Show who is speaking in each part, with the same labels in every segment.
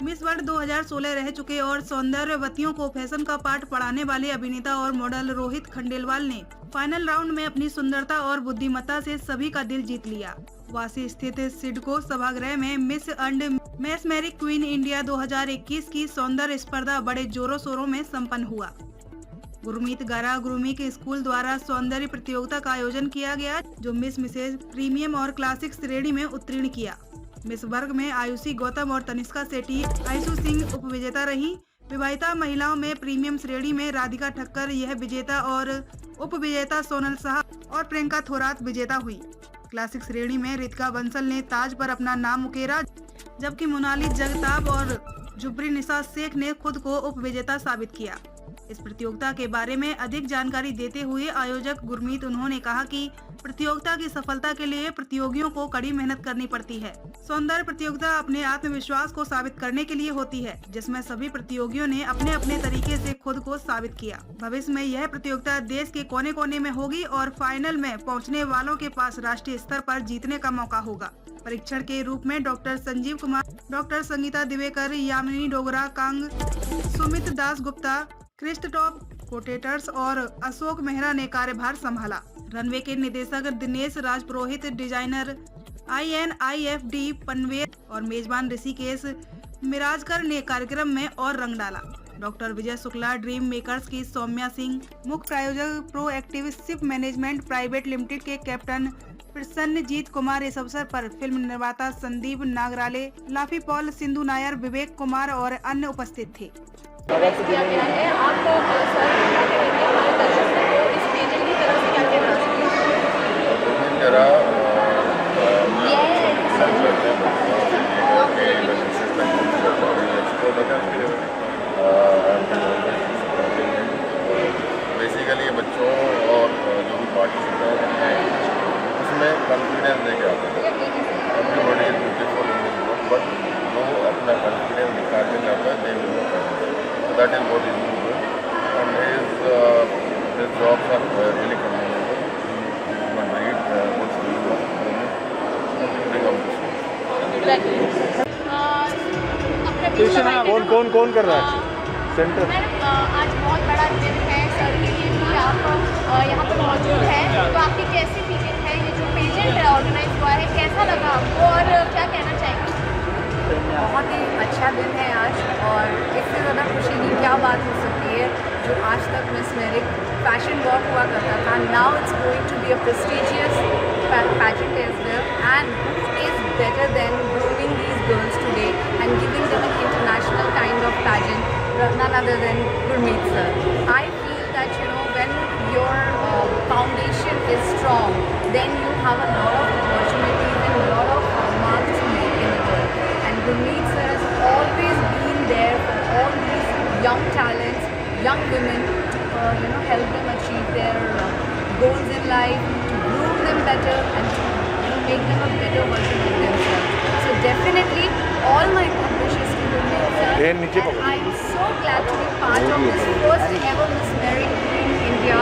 Speaker 1: Miss world 2016 रह चुके और सौंदर्यवतियों को फैशन का पाठ पढ़ाने वाले अभिनेता और मॉडल रोहित खंडेलवाल ने फाइनल राउंड में अपनी सुंदरता और बुद्धिमत्ता से सभी का दिल जीत लिया। वासी स्थित सिडको सभागृह में मिस एंड मैसमेरिक क्वीन इंडिया 2021 की सौंदर्य स्पर्धा बड़े जोरों शोरों में संपन्न हुआ। गुरमीत गारा गुरमीत स्कूल द्वारा सौंदर्य प्रतियोगिता का आयोजन किया गया, जो मिस मिसेज प्रीमियम और क्लासिक श्रेणी में उत्तीर्ण किया। मिस वर्ग में आयुषी गौतम और तनिष्का सेठी आयशु सिंह उप विजेता रही। विवाहिता महिलाओं में प्रीमियम श्रेणी में राधिका ठक्कर यह विजेता और उप विजेता सोनल शाह और प्रियंका थोरात विजेता हुई। क्लासिक श्रेणी में रितिका बंसल ने ताज पर अपना नाम उकेरा, जबकि मोनाली जगताप और जुबरी निशा शेख ने खुद को उप विजेता साबित किया। इस प्रतियोगिता के बारे में अधिक जानकारी देते हुए आयोजक गुरमीत उन्होंने कहा कि प्रतियोगिता की सफलता के लिए प्रतियोगियों को कड़ी मेहनत करनी पड़ती है। सौंदर्य प्रतियोगिता अपने आत्मविश्वास को साबित करने के लिए होती है, जिसमें सभी प्रतियोगियों ने अपने अपने तरीके से खुद को साबित किया। भविष्य में यह प्रतियोगिता देश के कोने कोने में होगी और फाइनल में पहुंचने वालों के पास राष्ट्रीय स्तर पर जीतने का मौका होगा। परीक्षण के रूप में डॉक्टर संजीव कुमार, डॉक्टर संगीता दिवेकर, यामिनी डोगरा कांग, सुमित दास गुप्ता, क्रिस्ट टॉप कोटेटर्स और अशोक मेहरा ने कार्यभार संभाला। रनवे के निदेशक दिनेश राजपुरोहित, डिजाइनर INIFD पनवेल और मेजबान ऋषिकेश मिराजकर ने कार्यक्रम में और रंग डाला। Doctor Vijay Shukla, dream makers की सौम्या सिंह, मुख्य प्रायोजक proactive ship management private limited के कैप्टन प्रसन्नजीत कुमार, इस अवसर पर फिल्म निर्माता संदीप नागराले, लाफी पॉल, सिंधु नायर, विवेक कुमार और अन्य उपस्थित थे।
Speaker 2: किया गया है। आप सर क्या कहेंगे हमारे दर्शकों को इस पेजेंट की तरफ से क्या कहना
Speaker 3: बेसिकली ये बच्चों और जो भी पार्टिसिपेंट हैं उसमें कॉन्फिडेंस लेके आते हैं। Everybody is beautiful in this world, but वो अपना कॉन्फिडेंस निकालने जाता है, they will know. So that is what is doing, and his jobs are really commendable. He can read what's going on, bring up this.
Speaker 4: कौन कर रहा है centre?
Speaker 2: Madam, आज बहुत बड़ा दिन है सर के लिए भी आप यहाँ पर मौजूद हैं, तो आपकी कैसी फीलिंग है? ये जो पेजेंट ऑर्गेनाइज हुआ है, कैसा लगा आपको और क्या कहना चाहेंगे?
Speaker 5: बहुत ही अच्छा दिन है आज, और इससे ज़्यादा खुशी की क्या बात हो सकती है। जो आज तक मिस मेरिक फैशन वॉक हुआ करता था, now it's going to be a prestigious pageant as well, and who is better than grooming these girls today and giving them an international kind of pageant, none other than Gurmeet sir. I feel that when your foundation is strong, then you have a lot of opportunities and a lot of marks to make in the world. And Gurmeet sir has always been there for all these young talents, young women, to help them achieve their goals in life, to groom them better and to make them a better version of themselves. So definitely all my good wishes to Gurmeet sir, and I am so glad to be part of this first ever Miss Merit Queen India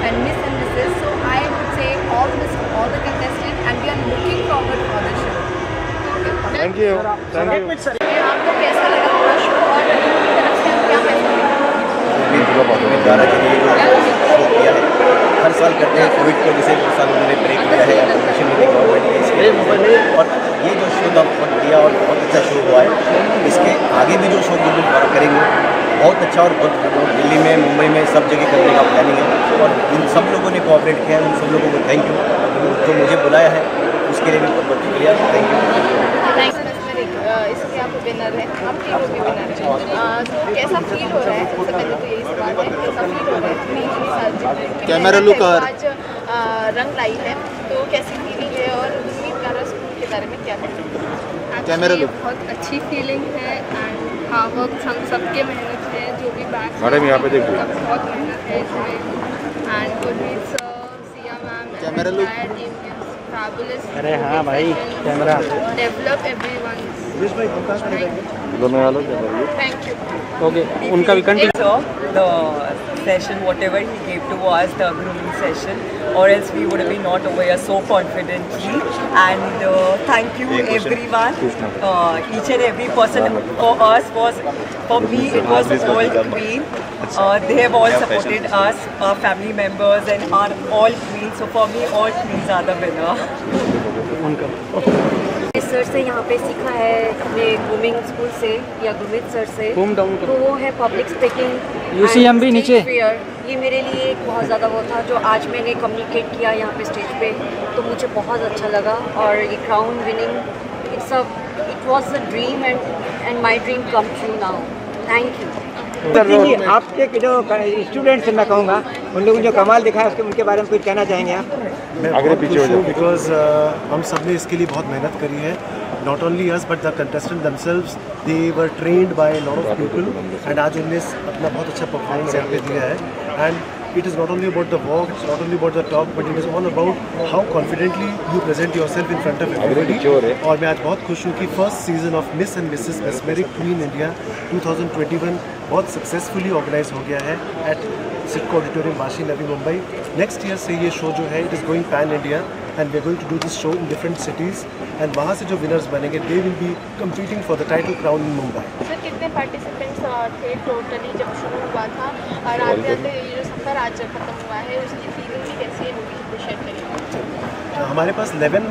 Speaker 5: and Miss and Mrs. So I would say all the best to all the contestants, and we are looking forward for the show.
Speaker 4: Thank you.
Speaker 2: आपको कैसा लगा पूरा show और तरफ से क्या message?
Speaker 6: द्वारा के लिए जो शो किया है, हर साल करते हैं। कोविड को जैसे इस साल उन्होंने ब्रेक लिया है, परमिशन मिली गवर्नमेंट के इसके, और ये जो शो बहुत दिया और बहुत अच्छा शो हुआ है। इसके आगे भी जो शो करेंगे बहुत अच्छा, और बहुत दिल्ली में, मुंबई में सब जगह करने का प्लानिंग है, और इन सब लोगों ने कोऑपरेट किया है। उन सब लोगों को थैंक यू, जो मुझे बुलाया है उसके लिए भी बहुत बहुत शुक्रिया, थैंक यू।
Speaker 2: इसके आप विनर हैं, आप तीनों के विनर हैं, तो कैसा फील हो रहा है? सबसे पहले तो यही सवाल है, कैसा फील हो रहा है?
Speaker 4: कैमरा लुक
Speaker 2: आज रंग लाई है, तो कैसी फीलिंग है और गुरमीत गारा स्कूल के बारे में क्या कहेंगे?
Speaker 4: कैमरा लुक
Speaker 7: बहुत अच्छी फीलिंग है, एंड हार्ड वर्क हम सबके मेहनत है, जो भी बैक
Speaker 4: मैडम यहाँ पे देखिए,
Speaker 7: बहुत मेहनत है इसमें, and Gurmeet sir, Siya ma'am,
Speaker 4: camera look,
Speaker 7: अरे हाँ भाई कैमरा, डेवलप एवरीवन।
Speaker 4: दोनों वालों
Speaker 7: थैंक यू।
Speaker 4: ओके, उनका भी continue.
Speaker 8: session, whatever he gave to us, the grooming session, or else we would have been not over here so confidently. And thank you everyone, each and every person. For us was, for me it was all Queen. They have all supported us, our family members, and are all Queens. So for me, all Queens are the winner.
Speaker 9: Sir से यहाँ पे सीखा है अपने grooming school से या Gurmeet sir से, तो वो है पब्लिक स्पीकिंग,
Speaker 10: UCMB नीचे
Speaker 9: फियर। ये मेरे लिए एक बहुत ज़्यादा वो था जो आज मैंने कम्युनिकेट किया यहाँ पे स्टेज पे, तो मुझे बहुत अच्छा लगा। और ये crown winning it was a dream and my dream come true now. Thank you.
Speaker 10: आपके जो स्टूडेंट्स मैं कहूँगा उन लोगों ने जो कमाल दिखाया उसके उनके बारे में कुछ कहना चाहेंगे आप?
Speaker 11: मैं बहुत खुश हूँ बिकॉज हम सब ने इसके लिए बहुत मेहनत करी है। Not only us but the contestant themselves, they were trained by lot of people and आज उन्होंने अपना बहुत अच्छा परफॉर्मेंस यहाँ पे दिया है। And it is not only about the walk, it's not only about the talk, but it is all about how confidently you present yourself in front of everybody। और मैं आज बहुत खुश हूँ कि first season of Miss and Mrs Mesmeric Queen India 2021 बहुत successfully organise हो गया है at CIDCO auditorium Vashi Navi Mumbai. Next year से ये शो जो है it is going pan India and we are going to do this show in different cities and वहाँ से जो विनर्स बनेंगे they will be competing for the title crown in Mumbai.
Speaker 2: Sir कितने participants थे टोटली जब शुरू हुआ था, और आते आते ये जो सफ़र आज खत्म हुआ है उसकी फीलिंग भी कैसी है, वो शेयर करिए।
Speaker 11: हमारे पास 11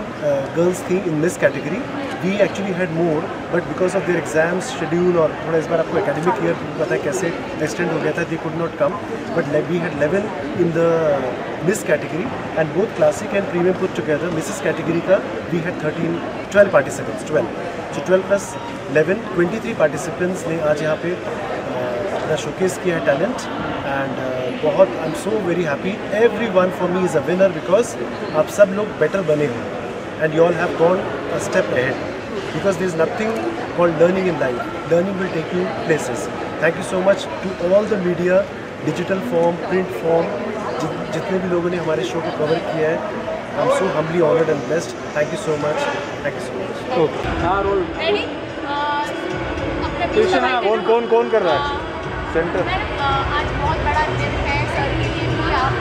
Speaker 11: गर्ल्स थी in Miss category. We actually had more but because of their exams schedule और थोड़ा इस बार आपको एकेडमिक ईयर पता है कैसे एक्सटेंड हो गया था, they could not come but we had 11 in the Miss category and both classic and premium put together. Mrs category का we had 12 participants, 12 plus 11 23 participants ने आज यहाँ पे अपना शोकेस किया है टैलेंट एंड बहुत I am so very happy. Everyone for me is a winner because आप सब लोग बेटर बने हो and you all have gone a step ahead because there is nothing called learning in life. Learning will take you places. Thank you so much to all the media, digital form, print form, जितने भी लोगों ने हमारे show को cover किया है। I am so humbly honored and blessed. Thank you so much. Thank you so much.
Speaker 2: Ready?
Speaker 4: कौन कर रहा है? सेंटर
Speaker 2: आज बहुत बड़ा दिन है सर के लिए भी आप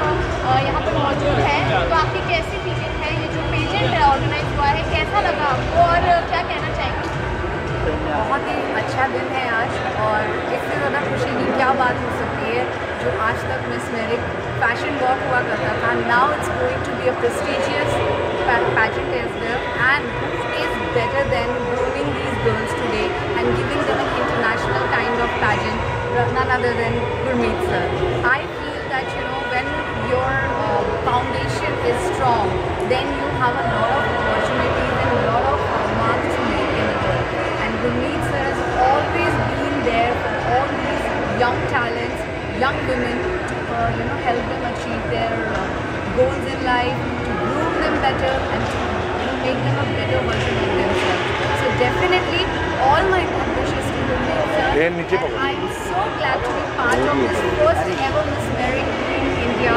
Speaker 2: यहाँ पर मौजूद हैं, तो आपकी कैसी फीलिंग है? ये जो पेजेंट ऑर्गेनाइज हुआ है कैसा लगा आपको और क्या कहना चाहेंगे?
Speaker 5: बहुत ही अच्छा दिन है आज, और इससे ज़्यादा खुशी की क्या बात हो सकती है। जो आज तक मिस मेरिक फैशन वॉक हुआ करता था, now it's going to be a prestigious pageant as well, and who is better than grooming these girls today and giving them an international kind of pageant, none other than Gurmeet sir. I feel that when your foundation is strong, then you have a lot of opportunities and a lot of marks to make in the world. And Gurmeet sir has always been there for all these young talents, young women to help them achieve their goals in life, to groom them better and to make them a better version of themselves. So definitely all my good wishes to Gurmeet sir, and I am so glad to be part of this first ever Miss Merit in India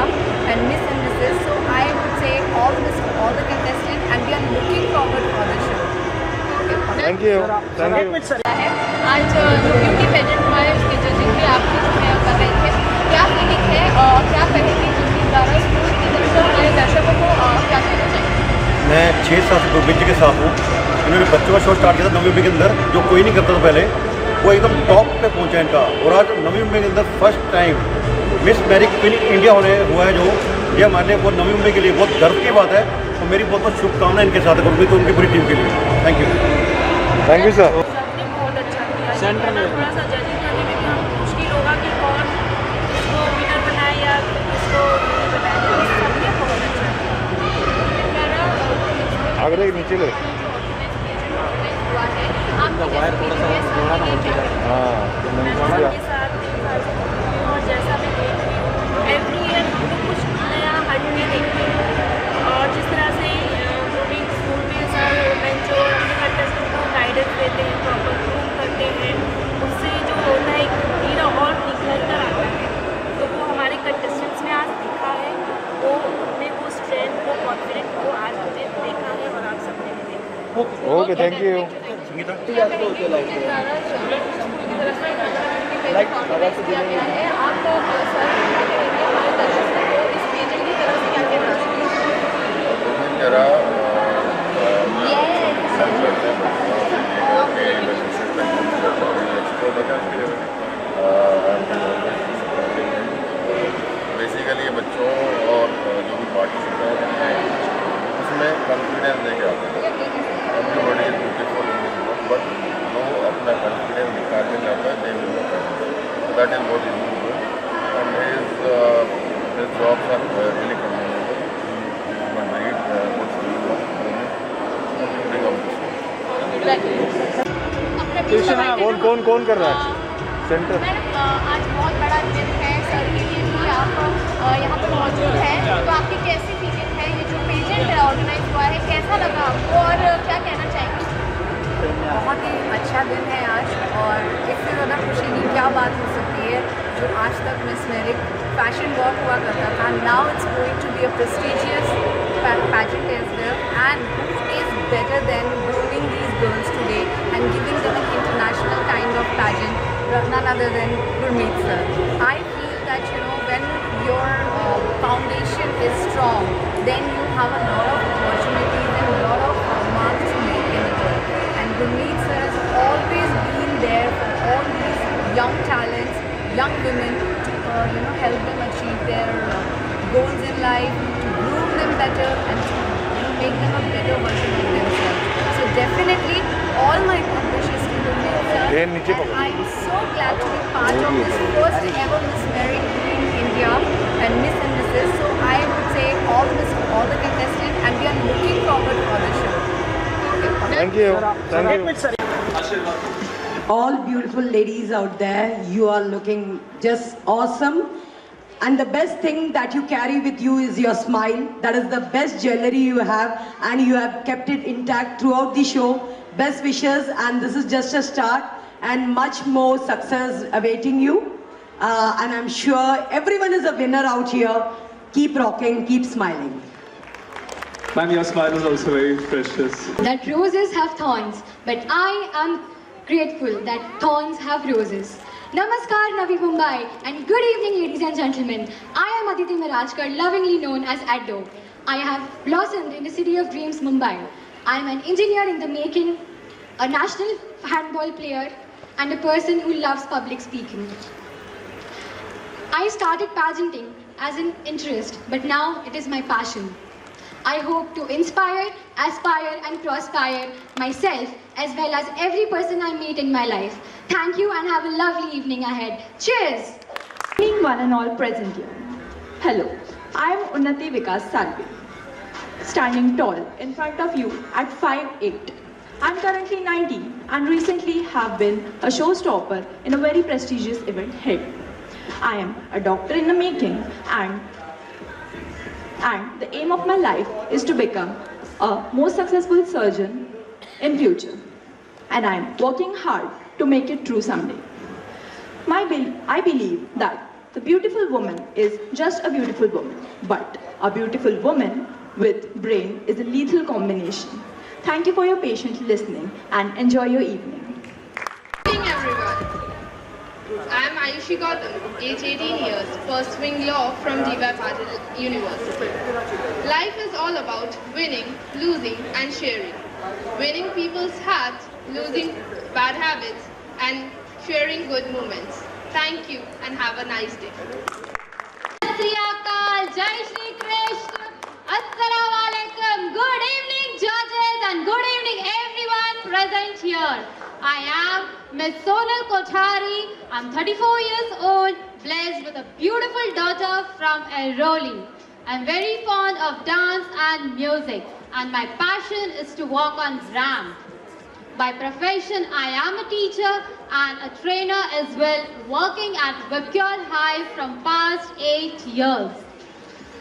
Speaker 5: and Miss and Mrs. So I would say all this to all the contestants, and we are looking forward for the show.
Speaker 4: Thank you.
Speaker 2: आज जो beauty pageant हुआ है उसकी judging भी आप कर रहे थे, क्या फीलिंग है और क्या कहेंगे जिनकी द्वारा स्कूल की तरफ से हमारे दर्शकों को क्या कहना चाहिए?
Speaker 6: मैं 6 साल से गुरमीत जी के साथ हूँ। इन्होंने बच्चों का शो स्टार्ट किया था नवी मुंबई के अंदर, जो कोई नहीं करता था पहले, वो एकदम टॉप पे पहुँचा इनका। और आज नवी मुंबई के अंदर first time miss मेरिक queen India होने हुआ है, जो ये हमारे लिए बहुत नवी मुंबई के लिए बहुत गर्व की बात है। और मेरी बहुत बहुत शुभकामनाएं इनके साथ गुरमीत और उनकी पूरी टीम के लिए। Thank you.
Speaker 4: Thank you sir.
Speaker 7: सबने बहुत अच्छा किया। सेंटर में थोड़ा सा जजिंग करने में भी मुश्किल होगा कि कौन इसको विनर बनाए या इसको बनाए, सबने बहुत अच्छा किया।
Speaker 4: आगरे नीचे ले।
Speaker 7: और जैसा मैं देख रही हूँ एवरी ईयर कुछ नया हटके देखते हैं, और जिस तरह से ग्रूमिंग स्कूल में सर जो कंटेस्टेंट को गाइडेंस देते हैं, प्रॉपर ग्रूम करते हैं, उससे जो होता है एक हीरा और निखर कर आता है। तो वो हमारे कंटेस्टेंट्स में आज दिखा है, वो उनमें वो स्ट्रेंथ, वो कॉन्फिडेंट वो आज मुझे देखा है और आप सबने भी देखा है।
Speaker 4: Okay, thank you.
Speaker 2: क्या करेंगे? पेजेंट ऑर्गेनाइज किया गया है, आप सर क्या कहेंगे हमारे दर्शकों को इस पेजेंट की तरफ से क्या कहना
Speaker 3: बेसिकली ये बच्चों और जो भी पार्टिसिपेंट हैं उसमें कॉन्फिडेंस लेके आते हैं। Everybody is beautiful in this world, but जो अपना कॉन्फिडेंस निकाल के जाता है they will not come. That is what is doing and his jobs are really commendable.
Speaker 4: कौन कर रहा है सेंटर?
Speaker 2: मैडम आज बहुत बड़ा दिन है सर के लिए भी आप यहाँ पर मौजूद हैं, तो आपकी कैसी फीलिंग है? ये जो पेजेंट ऑर्गेनाइज हुआ है कैसा लगा आपको और क्या कहना चाहेंगे?
Speaker 5: बहुत ही अच्छा दिन है आज, और इससे ज़्यादा खुशी की क्या बात हो सकती है। जो आज तक मिस मेरिक फैशन वॉक हुआ करता था, now it's going to be a prestigious pageant as well, and who is better than grooming these girls today and giving them an international kind of pageant, none other than Gurmeet sir. I feel that when your foundation is strong, then you have a lot of opportunities and a lot of marks to make in the world. And Gurmeet sir has always been there for all these young talents, young women, to help them achieve their goals in life, to groom them better and to make them a better version of themselves. So definitely all my good wishes to Gurmeet sir, and I am so glad to be part of this first ever Miss Merit in India and Miss and Mrs. So I would say all the best to all the contestants, and we are looking forward for the show.
Speaker 4: Thank you.
Speaker 12: All beautiful ladies out there, you are looking just awesome. And the best thing that you carry with you is your smile. That is the best jewelry you have, and you have kept it intact throughout the show. Best wishes, and this is just a start, and much more success awaiting you. And I'm sure everyone is a winner out here. Keep rocking, keep smiling.
Speaker 13: Ma'am, your smile is also very precious.
Speaker 14: That roses have thorns, but I am grateful that thorns have roses. Namaskar Navi Mumbai, and good evening ladies and gentlemen. I am Aditi Mirajkar, lovingly known as Addo. I have blossomed in the city of dreams, Mumbai. I am an engineer in the making, a national handball player, and a person who loves public speaking. I started pageanting as an interest, but now it is my passion. I hope to inspire, aspire and perspire myself as well as every person I meet in my life. Thank you and have a lovely evening ahead. Cheers!
Speaker 15: Evening one and all present here. Hello, I am Unnati Vikas Salvi, standing tall in front of you at 5'8". I am currently 19 and recently have been a showstopper in a very prestigious event here. I am a doctor in the making, and the aim of my life is to become a more successful surgeon in future, and I am working hard to make it true someday. I believe that the beautiful woman is just a beautiful woman, but a beautiful woman with brain is a lethal combination. Thank you for your patient listening and enjoy your evening.
Speaker 2: Good evening everyone. I am Ayushi Gautam, age 18 years, pursuing law from D.Y. Patil University. Life is all about winning, losing and sharing. Winning people's hearts, losing bad habits and sharing good moments. Thank you and have a nice day.
Speaker 14: Shri Akal, Jai Shri Krishna, Assalamu Alaikum. Good evening judges and good evening everyone present here. I am Miss Sonal Kothari. I'm 34 years old, blessed with a beautiful daughter from Airoli. I'm very fond of dance and music, and my passion is to walk on ramp. By profession, I am a teacher and a trainer as well, working at Webcure High from past 8 years.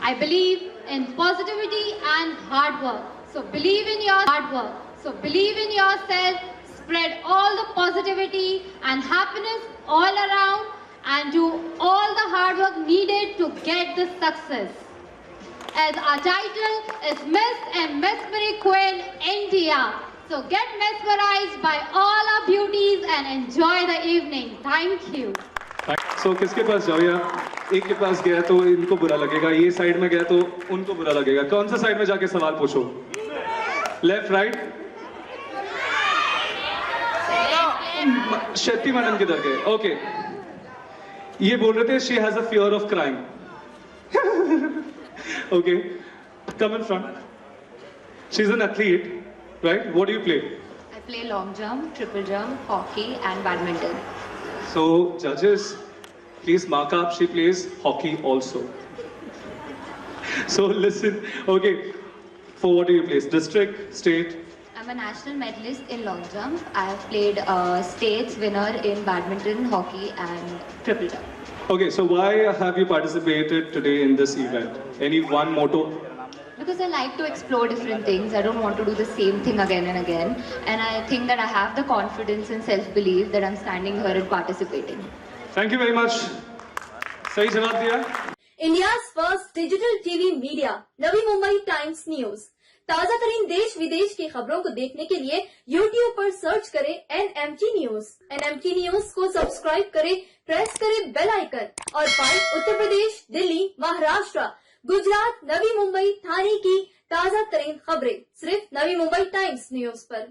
Speaker 14: I believe in positivity and hard work. So believe in your hard work. So believe in yourself, spread all the positivity and happiness all around, and do all the hard work needed to get the success. As our title is Miss and Mesmeric Queen India. So get mesmerized by all our beauties and enjoy the evening. Thank you.
Speaker 13: सो किसके पास जाओ यार? एक के पास गया तो इनको बुरा लगेगा, ये साइड में गया तो उनको बुरा लगेगा। कौन सा साइड में जाके सवाल पूछो? Left right? शक्ति मनन किधर गए? ओके, ये बोल रहे थे she has a fear of crime. Okay, come in front. She is an athlete, right? What do you play?
Speaker 16: I play long jump, triple jump, hockey and badminton.
Speaker 13: So, judges, please mark up, she plays hockey also. So, listen, okay, for what do you play? District, state?
Speaker 16: I'm a national medalist in long jump. I have played states winner in badminton, hockey and triple jump.
Speaker 13: Okay, so why have you participated today in this event? Any one motto?
Speaker 16: Because I like to explore different things. I don't want to do the same thing again and again. And I think that I have the confidence and self-belief that I'm standing here and participating.
Speaker 13: Thank you very much. सही जवाब दिया।
Speaker 17: India's first digital TV media, Navi Mumbai times news. ताजा तरीन देश विदेश की खबरों को देखने के लिए YouTube पर सर्च करें NMT न्यूज। NMT न्यूज को सब्सक्राइब करें, प्रेस करें बेल आइकन और पाएं उत्तर प्रदेश, दिल्ली, महाराष्ट्र, गुजरात, नवी मुंबई, ठाणे की ताजा तरीन खबरें सिर्फ नवी मुंबई टाइम्स न्यूज पर।